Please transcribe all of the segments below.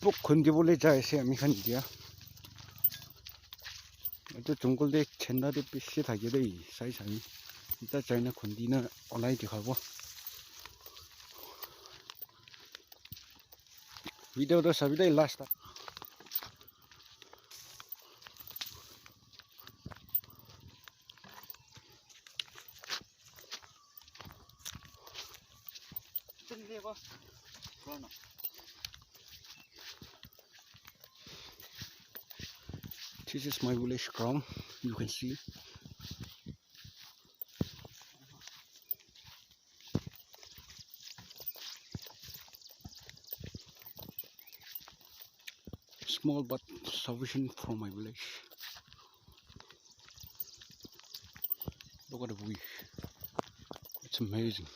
pok khundi bole jai se ami khan dia eto jungle de chenda de bishi thake dei sai sai ita chaina khundi na olai dikhabo video to sabi dei last ta This is my village ground, you can see. Small but sufficient for my village. Look at the view. It's amazing.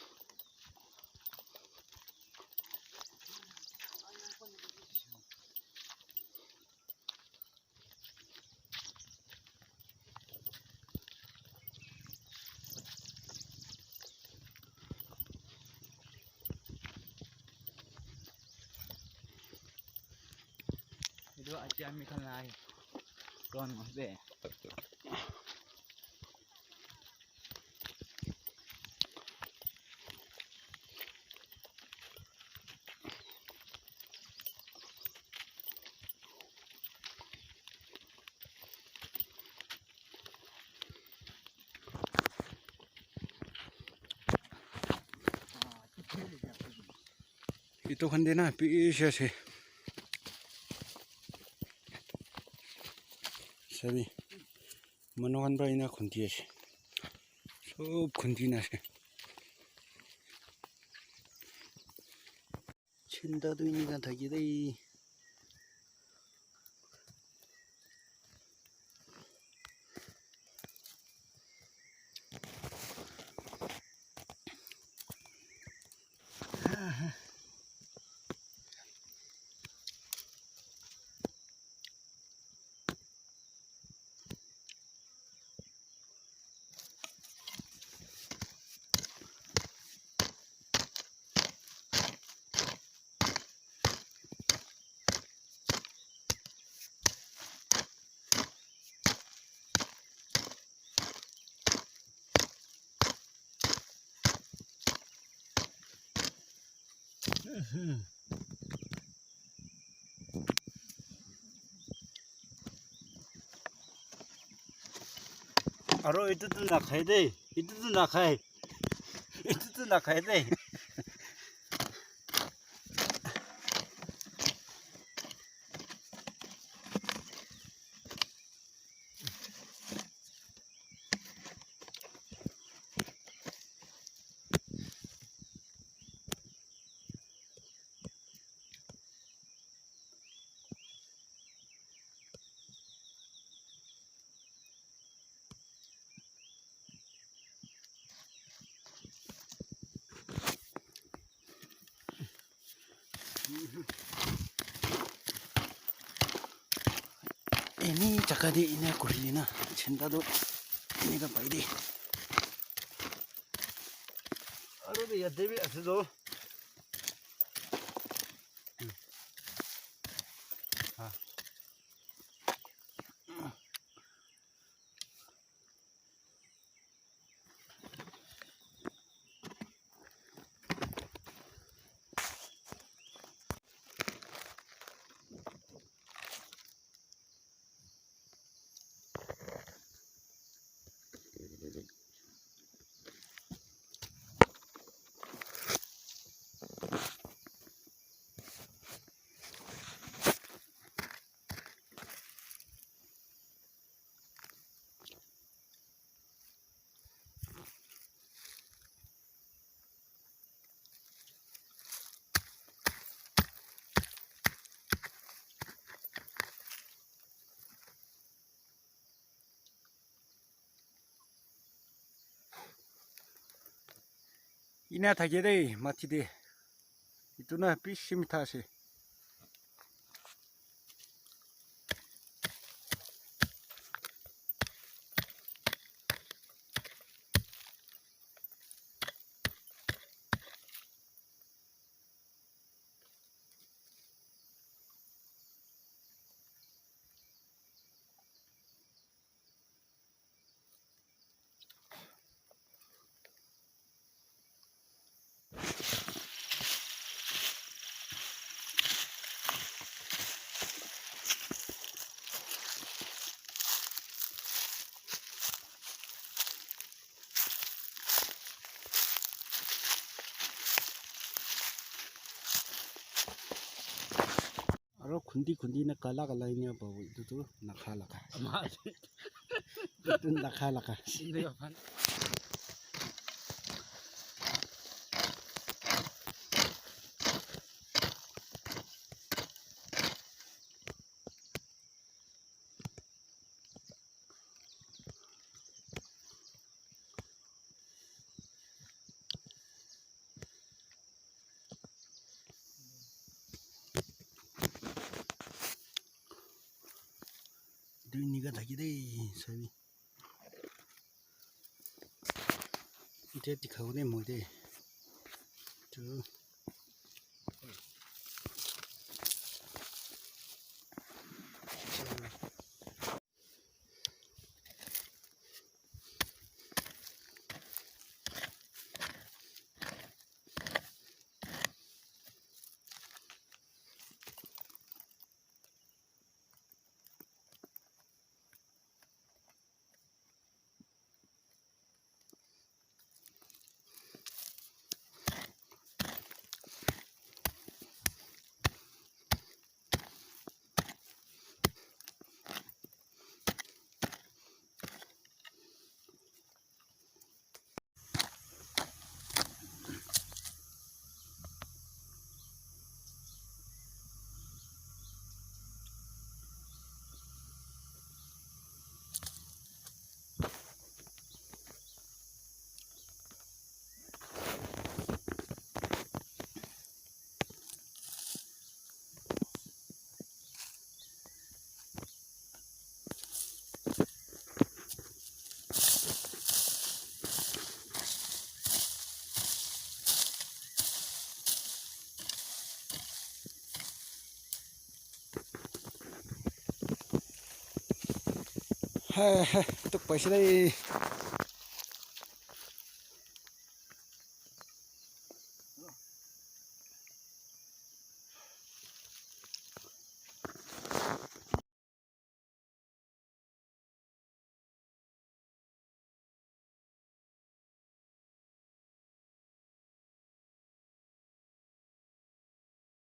Itu aja mi kan lai kon mo be Ito khande na pisha se. Sabi manohan ba ina khundi ase. Sob khundi na se. Chenda do ini kan thaki dei. Aro itu tu nak khai dei, itu tu nak khai, itu tu nak khai dei. Ini cakap di ini kurina, cinta tu ini kan payah. Aduh dia dewi asal Ina thake dei mati de. Itu na pishi mitha ase. Aro kundi na kala niya bawa itu tuh nakhalaka. Ama Itu nakhalaka. hindi ka pan. Itu niga lagi deh, sabi. Itu dikau deh mau deh. Tuh. Hai, itu पैसे deh.